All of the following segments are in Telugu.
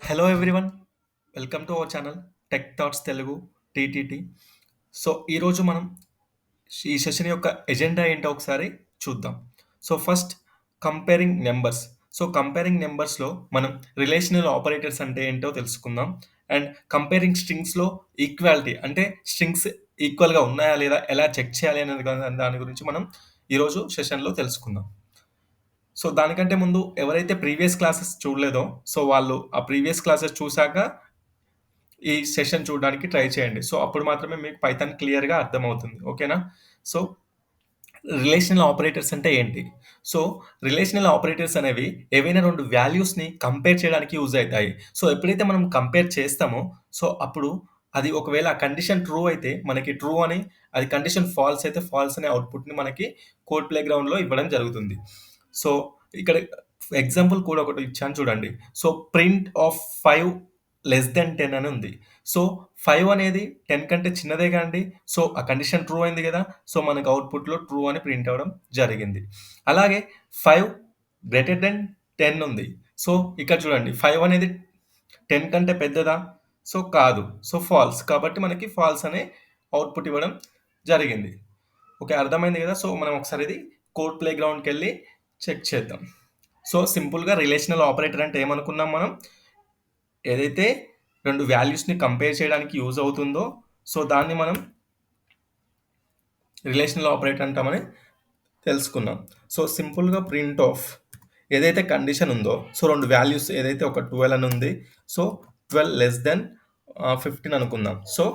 Hello everyone, welcome to our channel Tech Thoughts Telugu TTT. So ఈరోజు మనం ఈ సెషన్ యొక్క ఎజెండా ఏంటో ఒకసారి చూద్దాం. So first, comparing numbers. So comparing నెంబర్స్లో మనం రిలేషనల్ ఆపరేటర్స్ అంటే ఏంటో తెలుసుకుందాం. అండ్ కంపేరింగ్ స్ట్రింగ్స్లో ఈక్వాలిటీ అంటే స్ట్రింగ్స్ ఈక్వల్గా ఉన్నాయా లేదా ఎలా చెక్ చేయాలి అనేది దాని గురించి మనం ఈరోజు సెషన్లో తెలుసుకుందాం. సో దానికంటే ముందు ఎవరైతే ప్రీవియస్ క్లాసెస్ చూడలేదో సో వాళ్ళు ఆ ప్రీవియస్ క్లాసెస్ చూసాక ఈ సెషన్ చూడడానికి ట్రై చేయండి. సో అప్పుడు మాత్రమే మీకు పైథాన్ క్లియర్‌గా అర్థమవుతుంది. ఓకేనా? సో రిలేషనల్ ఆపరేటర్స్ అంటే ఏంటి? సో రిలేషనల్ ఆపరేటర్స్ అనేవి ఏవైనా 2 వాల్యూస్‌ని కంపేర్ చేయడానికి యూజ్ అయితాయి. సో ఎప్పుడైతే మనం కంపేర్ చేస్తామో సో అప్పుడు అది ఒకవేళ ఆ కండిషన్ ట్రూ అయితే మనకి ట్రూ అని, అది కండిషన్ ఫాల్స్ అయితే ఫాల్స్ అనే అవుట్‌పుట్‌ని మనకి కోడ్ ప్లేగ్రౌండ్‌లో ఇవ్వడం జరుగుతుంది. సో ఇక్కడ ఎగ్జాంపుల్ కూడా ఒకటి ఇచ్చాను చూడండి. So print of 5 less than 10 అని ఉంది. సో 5 అనేది 10 కంటే చిన్నదేగా అండి. సో ఆ కండిషన్ ట్రూ అయింది గదా! సో మనకు అవుట్‌పుట్‌లో ట్రూ అని ప్రింట్ అవ్వడం జరిగింది. అలాగే 5 గ్రేటర్ థాన్ 10 ఉంది. సో ఇక్కడ చూడండి 5 అనేది 10 కంటే పెద్దదా? సో కాదు. So false. కాబట్టి మనకి ఫాల్స్ అనే అవుట్‌పుట్ ఇవ్వడం జరిగింది. ఓకే. అర్థమైంది గదా! సో మనం ఒకసారి ఇది కోడ్ ప్లేగ్రౌండ్‌కెళ్ళి చెక్ చేద్దాం. సో సింపుల్‌గా రిలేషనల్ ఆపరేటర్ అంటే ఏమనుకున్నాం మనం? ఏదైతే 2 వాల్యూస్‌ని కంపేర్ చేయడానికి యూజ్ అవుతుందో సో దాన్ని మనం రిలేషనల్ ఆపరేటర్ అంటామని తెలుసుకున్నాం. సో సింపుల్‌గా ప్రింట్ ఆఫ్ ఏదైతే కండిషన్ ఉందో సో 2 వాల్యూస్ ఏదైతే ఒక 12 అని ఉంది. సో 12 లెస్ థాన్ 15 అనుకుందాం. సో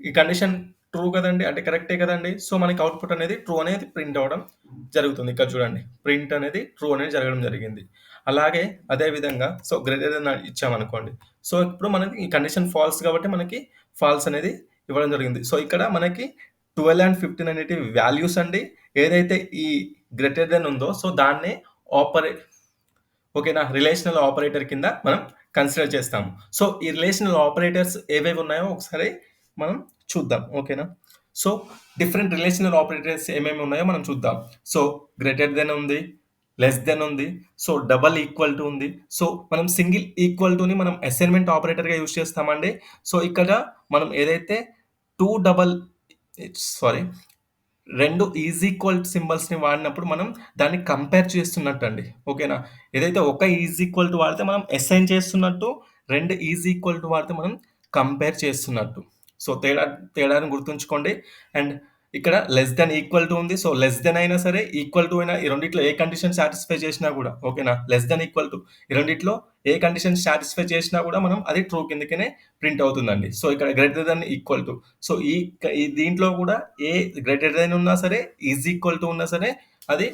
ఈ కండిషన్ ట్రూ కదండీ! అంటే కరెక్టే కదండీ! సో మనకి అవుట్‌పుట్ అనేది ట్రూ అనేది ప్రింట్ అవ్వడం జరుగుతుంది. ఇక్కడ చూడండి. ప్రింట్ అనేది ట్రూ అనేది జరగడం జరిగింది. అలాగే అదే విధంగా సో గ్రేటర్ థాన్ ఇచ్చామనుకోండి. సో ఇప్పుడు మనకి ఈ కండిషన్ ఫాల్స్ కాబట్టి మనకి ఫాల్స్ అనేది ఇవ్వడం జరిగింది. సో ఇక్కడ మనకి 12 అండ్ 15 అనేటివి వాల్యూస్ అండి. ఏదైతే ఈ గ్రేటర్ థాన్ ఉందో సో దాన్నే ఆపరే ఓకేనా? రిలేషనల్ ఆపరేటర్ కింద మనం కన్సిడర్ చేస్తాము. సో ఈ రిలేషనల్ ఆపరేటర్స్ ఏవేవి ఉన్నాయో ఒకసారి మనం చూద్దాం. ఓకేనా? సో డిఫరెంట్ రిలేషనల్ ఆపరేటర్స్ ఏమేమి ఉన్నాయో మనం చూద్దాం. సో గ్రేటర్ థాన్ ఉంది. లెస్ థాన్ ఉంది. సో డబుల్ ఈక్వల్ టు ఉంది. సో మనం సింగిల్ ఈక్వల్ టుని మనం అసైన్‌మెంట్ ఆపరేటర్‌గా యూజ్ చేస్తామండి. సో ఇక్కడ మనం ఏదైతే 2 డబుల్ సారీ 2 ఈజ్ ఈక్వల్ సింబల్స్‌ని వాడినప్పుడు మనం దాన్ని కంపేర్ చేస్తున్నట్టండి. ఓకేనా? ఏదైతే ఒక ఈజ్ ఈక్వల్ టు వాడితే మనం అసైన్ చేస్తున్నట్టు, 2 ఈజ్ ఈక్వల్ టు వాడితే మనం కంపేర్ చేస్తున్నట్టు. సో తేడాని గుర్తుంచుకోండి. అండ్ ఇక్కడ లెస్ థాన్ ఈక్వల్ టు ఉంది. సో లెస్ థాన్ అయినా సరే, ఈక్వల్ టు అయినా ఈ రెండిట్లో ఏ కండిషన్ సాటిస్ఫై చేసినా కూడా ఓకేనా? లెస్ థాన్ ఈక్వల్ టు ఈ రెండిట్లో ఏ కండిషన్ సాటిస్ఫై చేసినా కూడా మనం అది ట్రూ కిందకనే ప్రింట్ అవుతుందండి. సో ఇక్కడ greater than equal to so ఈ దీంట్లో కూడా ఏ గ్రేటర్ థాన్ ఉన్నా సరే, ఈజ్ ఈక్వల్ టు ఉన్నా సరే అది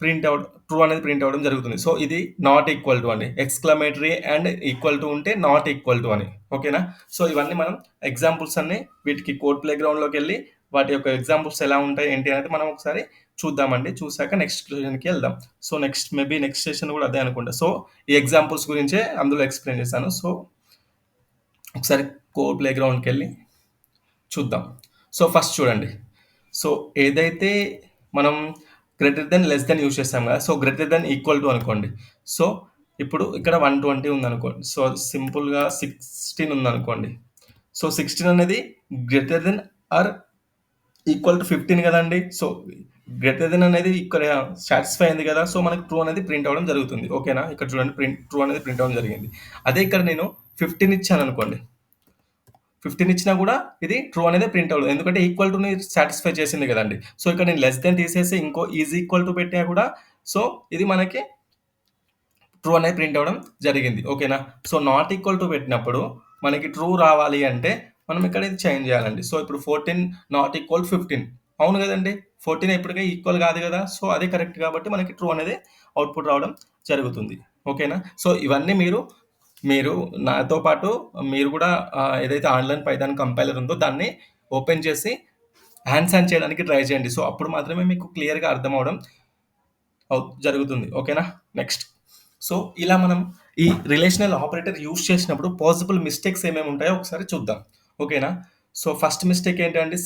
ప్రింట్ అవుట్ ట్రూ అనేది ప్రింట్ అవ్వడం జరుగుతుంది. సో ఇది నాట్ ఈక్వల్ టు అండి. ఎక్స్‌క్లమేటరీ అండ్ ఈక్వల్ టు ఉంటే నాట్ ఈక్వల్ టు అని. ఓకేనా? సో ఇవన్నీ మనం ఎగ్జాంపుల్స్ అన్నీ వీటికి కోడ్ ప్లేగ్రౌండ్‌లోకెళ్ళి వాటి యొక్క ఎగ్జాంపుల్స్ ఎలా ఉంటాయి ఏంటి అనేది మనం ఒకసారి చూద్దామండి. చూసాక నెక్స్ట్ సెషన్‌కి వెళ్దాం. సో నెక్స్ట్ సెషన్ కూడా అదే అనుకుంటా. సో ఈ ఎగ్జాంపుల్స్ గురించే అందులో ఎక్స్‌ప్లెయిన్ చేశాను. సో ఒకసారి కోడ్ ప్లేగ్రౌండ్‌కెళ్ళి చూద్దాం. సో ఫస్ట్ చూడండి. సో ఏదైతే మనం greater than, less than use చేస్తాం కదా! So greater than, equal to అనుకోండి. సో ఇప్పుడు ఇక్కడ 120 ఉందనుకోండి. సో సింపుల్‌గా 16 ఉందనుకోండి. సో 16 అనేది greater than or equal to 15 కదండీ! సో గ్రేటర్ థాన్ అనేది ఇక్కడ సాటిస్ఫై అయింది కదా! సో మనకు ట్రూ అనేది ప్రింట్ అవ్వడం జరుగుతుంది. ఓకేనా? ఇక్కడ చూడండి ట్రూ అనేది ప్రింట్ అవ్వడం జరిగింది. అదే ఇక్కడ నేను 15 ఇచ్చాననుకోండి. 15 ఇచ్చినా కూడా ఇది ట్రూ అనేది ప్రింట్ అవ్వదు. ఎందుకంటే ఈక్వల్ టుని సాటిస్ఫై చేసింది కదండీ. సో ఇక్కడ నేను లెస్ థాన్ తీసేసి ఇంకో ఈజ్ ఈక్వల్ టు పెట్టినా కూడా సో ఇది మనకి ట్రూ అనేది ప్రింట్ అవ్వడం జరిగింది. ఓకేనా? సో నాట్ ఈక్వల్ టు పెట్టినప్పుడు మనకి ట్రూ రావాలి అంటే మనం ఇక్కడ ఇది చేంజ్ చేయాలండి. సో ఇప్పుడు 14 నాట్ ఈక్వల్ 15 అవును కదండీ! 14 ఇప్పటికే ఈక్వల్ కాదు కదా! సో అదే కరెక్ట్ కాబట్టి మనకి ట్రూ అనేది అవుట్‌పుట్ రావడం జరుగుతుంది. ఓకేనా? సో ఇవన్నీ మీరు నాతో పాటు మీరు కూడా ఏదైతే ఆన్‌లైన్ పైథాన్ కంపైలర్ ఉందో దాన్ని ఓపెన్ చేసి హ్యాండ్స్ ఆన్ చేయడానికి ట్రై చేయండి. సో అప్పుడు మాత్రమే మీకు క్లియర్‌గా అర్థం అవ్వడం జరుగుతుంది. ఓకేనా? నెక్స్ట్. సో ఇలా మనం ఈ రిలేషనల్ ఆపరేటర్ యూజ్ చేసినప్పుడు పాసిబుల్ మిస్టేక్స్ ఏమేమి ఉంటాయో ఒకసారి చూద్దాం. ఓకేనా? సో ఫస్ట్ మిస్టేక్ ఏంటంటే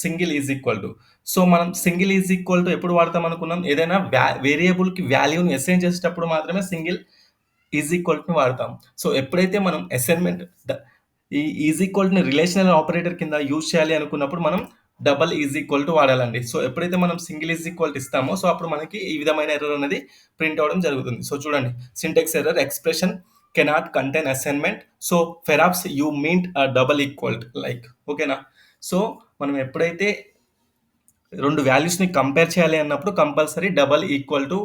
single is equal to. So మనం సింగిల్ ఈజ్ ఈక్వల్ టు ఎప్పుడు వాడతాం అనుకున్నాం? ఏదైనా వేరియబుల్‌కి వాల్యూని అసైన్ చేసేటప్పుడు మాత్రమే సింగిల్ ఈజ్ ఈక్వల్ టు వాడతాం. సో ఎప్పుడైతే మనం అసైన్మెంట్ ఈ ఈజ్ ఈక్వల్ టుని రిలేషనల్ ఆపరేటర్ కింద యూజ్ చేయాలి అనుకున్నప్పుడు మనం డబల్ ఈజ్ ఈక్వల్ టు వాడాలండి. సో ఎప్పుడైతే మనం సింగిల్ ఈజ్ ఈక్వల్ టు ఇస్తామో సో అప్పుడు మనకి ఈ విధమైన ఎర్రర్ అనేది ప్రింట్ అవ్వడం జరుగుతుంది. సో చూడండి, syntax error, expression cannot contain assignment, so perhaps you mean double equal like. ఓకేనా? సో మనం ఎప్పుడైతే రెండు వాల్యూస్ని కంపేర్ చేయాలి అన్నప్పుడు compulsory double equal to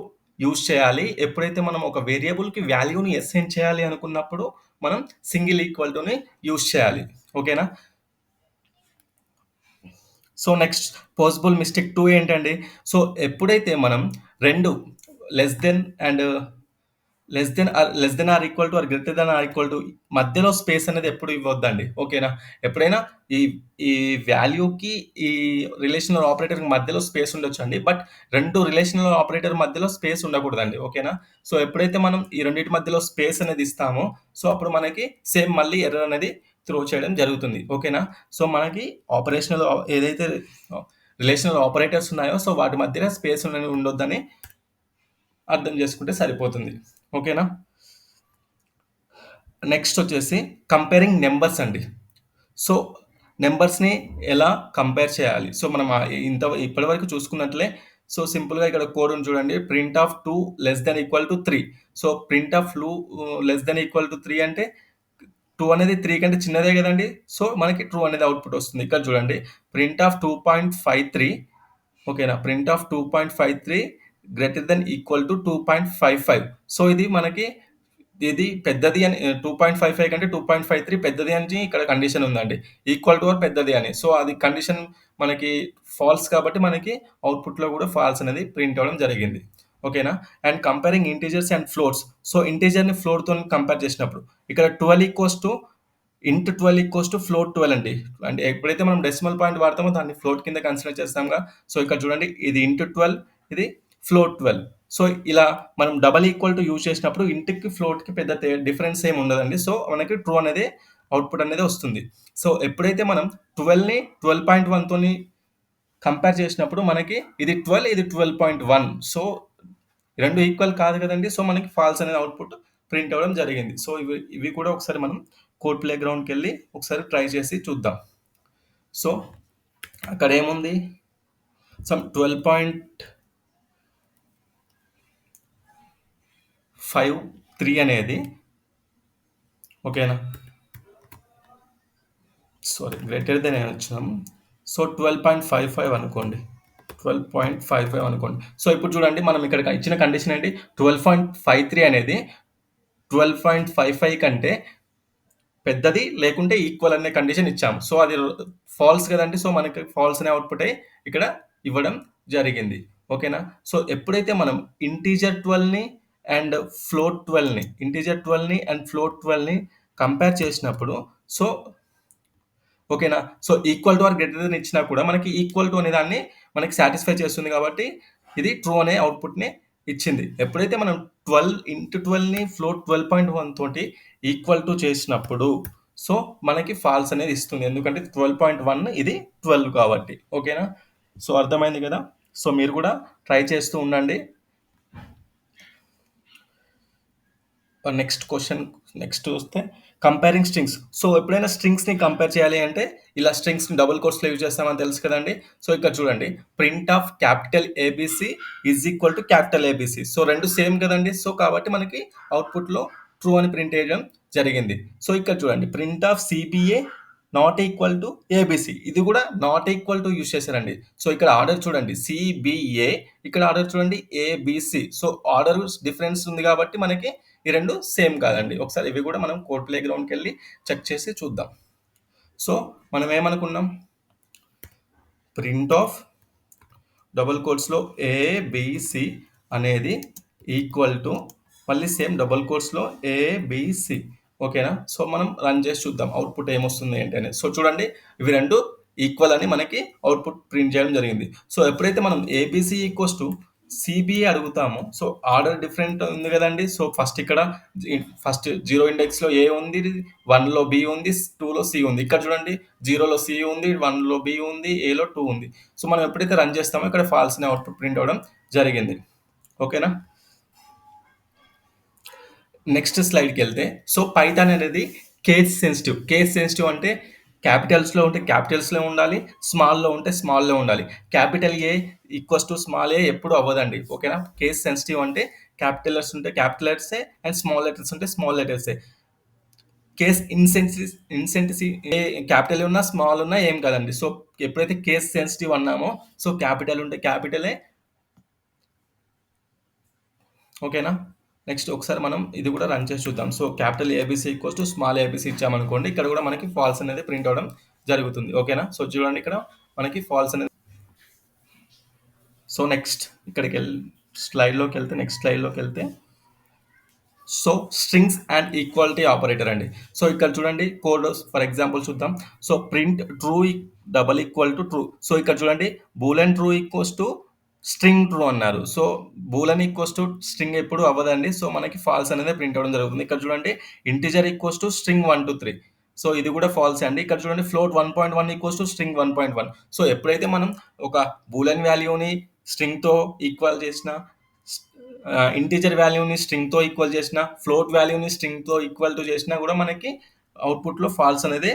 use చేయాలి. ఎప్పుడైతే మనం ఒక వేరియబుల్కి వాల్యూని అసైన్ చేయాలి అనుకున్నప్పుడు మనం సింగిల్ ఈక్వల్ టుని యూజ్ చేయాలి. ఓకేనా? సో నెక్స్ట్ పాసిబుల్ మిస్టేక్ 2 ఏంటండి? సో ఎప్పుడైతే మనం రెండు less than and less than or equal to or greater than or equal to మధ్యలో స్పేస్ అనేది ఎప్పుడు ఇవ్వద్దండి. ఓకేనా? ఎప్పుడైనా ఈ ఈ వాల్యూకి ఈ రిలేషనల్ ఆపరేటర్ మధ్యలో స్పేస్ ఉండొచ్చండి. బట్ రెండు రిలేషనల్ ఆపరేటర్ మధ్యలో స్పేస్ ఉండకూడదండి. ఓకేనా? సో ఎప్పుడైతే మనం ఈ రెండింటి మధ్యలో స్పేస్ అనేది ఇస్తామో సో అప్పుడు మనకి సేమ్ మళ్ళీ ఎర్రర్ అనేది త్రో చేయడం జరుగుతుంది. ఓకేనా? సో మనకి ఆపరేషనల్ ఏదైతే రిలేషనల్ ఆపరేటర్స్ ఉన్నాయో సో వాటి మధ్యలో స్పేస్ ఉండొద్దని అర్థం చేసుకుంటే సరిపోతుంది. ఓకేనా? నెక్స్ట్ వచ్చేసి కంపేరింగ్ నెంబర్స్ అండి. సో నెంబర్స్ని ఎలా కంపేర్ చేయాలి? సో మనం ఇప్పటివరకు చూసుకున్నట్లే సో సింపుల్గా ఇక్కడ కోడ్ ఉంది చూడండి, print of 2 less than equal to 3. So print of less than equal to 3 అంటే 2 అనేది 3 కంటే చిన్నదే కదండి. సో మనకి ట్రూ అనేది అవుట్పుట్ వస్తుంది. ఇక్కడ చూడండి, ప్రింట్ ఆఫ్ 2.53. ఓకేనా? Print of 2.53 greater than equal to 2.55. So ఇది మనకి ఇది పెద్దది అని 2.55 కంటే 2.53 పెద్దది అని ఇక్కడ కండిషన్ ఉందండి. ఈక్వల్ టు ఆర్ పెద్దది అని. సో అది కండిషన్ మనకి ఫాల్స్ కాబట్టి మనకి అవుట్పుట్లో కూడా ఫాల్స్ అనేది ప్రింట్ అవ్వడం జరిగింది. ఓకేనా? And comparing integers and floats. So ఇంటీజర్ని ఫ్లోట్తో కంపేర్ చేసినప్పుడు ఇక్కడ 12 equals to into 12 equals to float 12 అండి. అంటే ఎప్పుడైతే మనం డెసిమల్ పాయింట్ వాడతామో దాన్ని ఫ్లోట్ కింద కన్సిడర్ చేస్తాంగా. సో ఇక్కడ చూడండి, ఇది ఇంటూ 12, ఇది ఫ్లోట్ 12. సో ఇలా మనం డబల్ ఈక్వల్ టు యూజ్ చేసినప్పుడు ఇంటికి ఫ్లోట్కి పెద్ద డిఫరెన్స్ ఏమి ఉండదండి. సో మనకి ట్రూ అనేది అవుట్పుట్ అనేది వస్తుంది. సో ఎప్పుడైతే మనం 12ని 12.1తో కంపేర్ చేసినప్పుడు మనకి ఇది 12, ఇది 12.1. సో రెండు ఈక్వల్ కాదు కదండి. సో మనకి ఫాల్స్ అనేది అవుట్పుట్ ప్రింట్ అవ్వడం జరిగింది. సో ఇవి కూడా ఒకసారి మనం కోడ్ ప్లే గ్రౌండ్కి వెళ్ళి ఒకసారి ట్రై చేసి చూద్దాం. సో అక్కడ ఏముంది, సమ్ 12.53 అనేది, ఓకేనా, సారీ గ్రేటర్ దెన్ వచ్చినాం. సో 12.55 అనుకోండి, 12.55 అనుకోండి. సో ఇప్పుడు చూడండి, మనం ఇక్కడ ఇచ్చిన కండిషన్ ఏంటి, 12.53 అనేది 12.55 కంటే పెద్దది లేకుంటే ఈక్వల్ అనే కండిషన్ ఇచ్చాము. సో అది ఫాల్స్ కదండి. సో మనకి ఫాల్స్ అనే అవుట్పుట్ అయ్యి ఇక్కడ ఇవ్వడం జరిగింది. ఓకేనా? సో ఎప్పుడైతే మనం ఇంటీజర్ 12ని అండ్ ఫ్లోట్ 12ని అండ్ ఫ్లోట్ 12ని కంపేర్ చేసినప్పుడు సో ఓకేనా, so equal to or greater than ఇచ్చినా కూడా మనకి ఈక్వల్ టు అనే దాన్ని మనకి సాటిస్ఫై చేస్తుంది కాబట్టి ఇది ట్రూ అనే అవుట్పుట్ని ఇచ్చింది. ఎప్పుడైతే మనం 12 ఫ్లోట్ 12.1 తోటి ఈక్వల్ టు చేసినప్పుడు సో మనకి ఫాల్స్ అనేది ఇస్తుంది. ఎందుకంటే 12.1 ఇది 12 కాబట్టి. ఓకేనా? సో అర్థమైంది కదా. సో మీరు కూడా ట్రై చేస్తూ ఉండండి. నెక్స్ట్ వస్తే కంపేరింగ్ స్ట్రింగ్స్. సో ఎప్పుడైనా స్ట్రింగ్స్ని కంపేర్ చేయాలి అంటే ఇలా స్ట్రింగ్స్ని డబుల్ కోట్స్లో యూజ్ చేస్తామని తెలుసు కదండి. సో ఇక్కడ చూడండి, print of capital ABC is equal to capital ABC. So రెండు సేమ్ కదండి. సో కాబట్టి మనకి అవుట్పుట్లో ట్రూ అని ప్రింట్ చేయడం జరిగింది. సో ఇక్కడ చూడండి, print of CBA not equal to ABC, ఇది కూడా నాట్ ఈక్వల్ టు యూజ్ చేశారండి. సో ఇక్కడ ఆర్డర్ చూడండి, సిబిఏ, ఇక్కడ ఆర్డర్ చూడండి ఏబిసి. సో ఆర్డర్ డిఫరెన్స్ ఉంది కాబట్టి మనకి ఈ రెండు సేమ్ కాదండి. ఒకసారి ఇవి కూడా మనం కోడ్ ప్లే గ్రౌండ్కి వెళ్ళి చెక్ చేసి చూద్దాం. సో మనం ఏమనుకున్నాం, ప్రింట్ ఆఫ్ డబుల్ కోట్స్లో ఏబిసి అనేది ఈక్వల్ టు మళ్ళీ సేమ్ డబుల్ కోట్స్లో ఏబిసి. ఓకేనా? సో మనం రన్ చేసి చూద్దాం అవుట్పుట్ ఏమొస్తుంది ఏంటి అనేది. సో చూడండి, ఇవి రెండు ఈక్వల్ అని మనకి అవుట్పుట్ ప్రింట్ చేయడం జరిగింది. సో ఎప్పుడైతే మనం ఏబిసి ఈక్వల్స్ టు సిబిఏ అడుగుతాము సో ఆర్డర్ డిఫరెంట్ ఉంది కదండి. సో ఫస్ట్ 0 ఇండెక్స్లో ఏ ఉంది, 1లో బి ఉంది, 2లో సి ఉంది. ఇక్కడ చూడండి, 0లో సి ఉంది, 1లో బి ఉంది, ఏలో 2 ఉంది. సో మనం ఎప్పుడైతే రన్ చేస్తామో ఇక్కడ ఫాల్స్ అనే అవుట్పుట్ ప్రింట్ అవ్వడం జరిగింది. ఓకేనా? నెక్స్ట్ స్లైడ్కి వెళ్తే సో పైథాన్ అనేది కేస్ సెన్సిటివ్ అంటే క్యాపిటల్స్లో ఉంటే క్యాపిటల్స్లో ఉండాలి, స్మాల్లో ఉంటే స్మాల్లో ఉండాలి. Capital A equals to small A ఎప్పుడు అవ్వదండి, ఓకేనా. కేస్ సెన్సిటివ్ అంటే క్యాపిటల్ లెటర్స్ ఉంటే క్యాపిటల్ లెటర్సే అండ్ స్మాల్ లెటర్స్ ఉంటే స్మాల్ లెటర్సే. కేస్ ఇన్సెన్సిటివ్ ఏ క్యాపిటల్ ఉన్నా స్మాల్ ఉన్నా ఏం కాదండి. సో ఎప్పుడైతే కేస్ సెన్సిటివ్ అన్నామో సో క్యాపిటల్ ఉంటే క్యాపిటలే, ఓకేనా. నెక్స్ట్ ఒకసారి మనం ఇది కూడా రన్ చేసి చూద్దాం. So capital ABC equals to small ABC ఇచ్చామనుకోండి, ఇక్కడ కూడా మనకి ఫాల్స్ అనేది ప్రింట్ అవడం జరుగుతుంది, ఓకేనా. సో చూడండి ఇక్కడ మనకి ఫాల్స్ అనేది. సో నెక్స్ట్ ఇక్కడికి నెక్స్ట్ స్లైడ్లోకి వెళ్తే so strings and equality operator అండి. సో ఇక్కడ చూడండి కోడ్ ఫర్ ఎగ్జాంపుల్ చూద్దాం. So print true double equal to true. So ఇక్కడ చూడండి boolean true equals to string true అన్నారు. So boolean equals to string ఎప్పుడు అవ్వదండి. సో మనకి ఫాల్స్ అనేది ప్రింట్ అవ్వడం జరుగుతుంది. ఇక్కడ చూడండి integer equals to string 1 2 3. So ఇది కూడా ఫాల్స్ అండి. ఇక్కడ చూడండి float 1.1 equals to string 1.1. So ఎప్పుడైతే మనం ఒక బూలెన్ వాల్యూని స్ట్రింగ్తో ఈక్వల్ చేసిన, ఇంటీజర్ వాల్యూని స్ట్రింగ్తో ఈక్వల్ చేసిన, ఫ్లోట్ వాల్యూని స్ట్రింగ్తో ఈక్వల్ టు చేసినా కూడా మనకి అవుట్పుట్లో ఫాల్స్ అనేది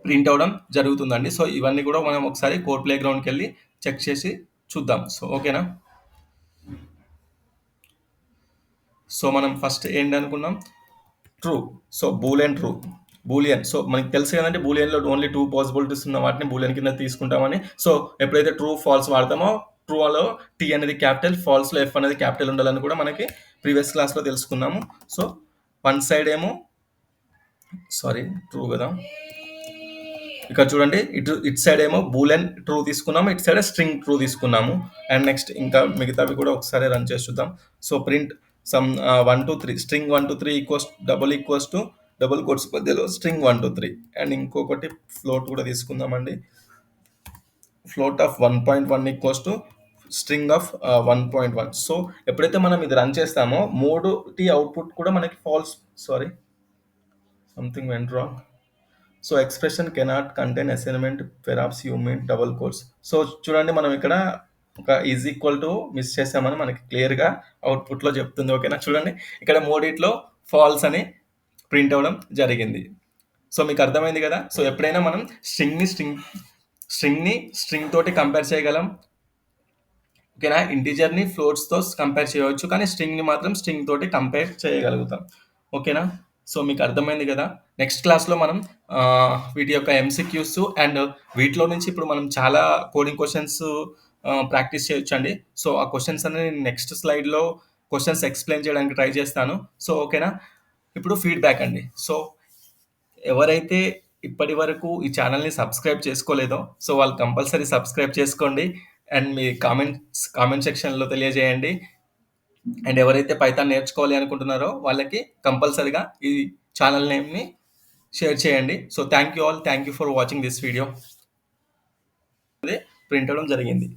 ప్రింట్ అవ్వడం జరుగుతుందండి. సో ఇవన్నీ కూడా మనం ఒకసారి కోడ్ ప్లే గ్రౌండ్కి వెళ్ళి చెక్ చేసి చూద్దాం. సో ఓకేనా. సో మనం ఫస్ట్ ఏంటి అనుకున్నాం, ట్రూ. So Boolean. సో మనకి తెలుసు కదంటే బూలియన్లో ఓన్లీ 2 పాసిబిలిటీస్ ఉన్న వాటిని బూలియన్ కింద తీసుకుంటామని. సో ఎప్పుడైతే ట్రూ ఫాల్స్ వాడతామో ట్రూలో టీ అనేది క్యాపిటల్, ఫాల్స్లో ఎఫ్ అనేది క్యాపిటల్ ఉండాలని కూడా మనకి ప్రీవియస్ క్లాస్లో తెలుసుకున్నాము. సో వన్ సైడ్ ఏమో ట్రూ కదా. ఇక్కడ చూడండి ఇటు సైడ్ ఏమో బూలెన్ ట్రూ తీసుకున్నాము, ఇటు సైడ్ స్ట్రింగ్ ట్రూ తీసుకున్నాము. అండ్ నెక్స్ట్ ఇంకా మిగతావి కూడా ఒకసారి రన్ చేసి చూద్దాం. So print sum 1 2 3 string 1 2 3 equals to double quotes మధ్యలో స్ట్రింగ్ 1 2 3. అండ్ ఇంకొకటి ఫ్లోట్ కూడా తీసుకుందామండి. Float of 1.1 equals to string of 1.1. So ఎప్పుడైతే మనం ఇది రన్ చేస్తామో మూడుటి అవుట్పుట్ కూడా మనకి false, something went wrong. So expression cannot contain assignment perhaps you mean double quotes. So చూడండి మనం ఇక్కడ ఒక ఈజ్ ఈక్వల్ టు మిస్ చేసామని మనకి క్లియర్గా అవుట్పుట్లో చెప్తుంది, ఓకేనా. చూడండి ఇక్కడ మూడిట్లో ఫాల్స్ అని ప్రింట్ అవ్వడం జరిగింది. సో మీకు అర్థమైంది కదా. సో ఎప్పుడైనా మనం స్ట్రింగ్ని స్ట్రింగ్ తోటి కంపేర్ చేయగలం, ఓకేనా. ఇంటీజర్ని ఫ్లోట్స్తో కంపేర్ చేయవచ్చు, కానీ స్ట్రింగ్ని మాత్రం స్ట్రింగ్ తోటి కంపేర్ చేయగలుగుతాం, ఓకేనా. సో మీకు అర్థమైంది కదా. నెక్స్ట్ క్లాస్లో మనం వీటి యొక్క ఎంసీక్యూస్ అండ్ వీటిలో నుంచి ఇప్పుడు మనం చాలా కోడింగ్ క్వశ్చన్స్ ప్రాక్టీస్ చేయొచ్చు అండి. సో ఆ క్వశ్చన్స్ అనేది నెక్స్ట్ స్లైడ్లో క్వశ్చన్స్ ఎక్స్ప్లెయిన్ చేయడానికి ట్రై చేస్తాను. సో ఓకేనా. ఇప్పుడు ఫీడ్బ్యాక్ అండి. సో ఎవరైతే ఇప్పటి వరకు ఈ ఛానల్ని సబ్స్క్రైబ్ చేసుకోలేదో సో వాళ్ళు కంపల్సరీ సబ్స్క్రైబ్ చేసుకోండి అండ్ మీ కామెంట్ సెక్షన్లో తెలియజేయండి. అండ్ ఎవరైతే పైథాన్ నేర్చుకోవాలి అనుకుంటున్నారో వాళ్ళకి కంపల్సరీగా ఈ ఛానల్ నేమ్ని షేర్ చేయండి. So thank you for watching this video. అదే ప్రింట్ అవ్వడం జరిగింది.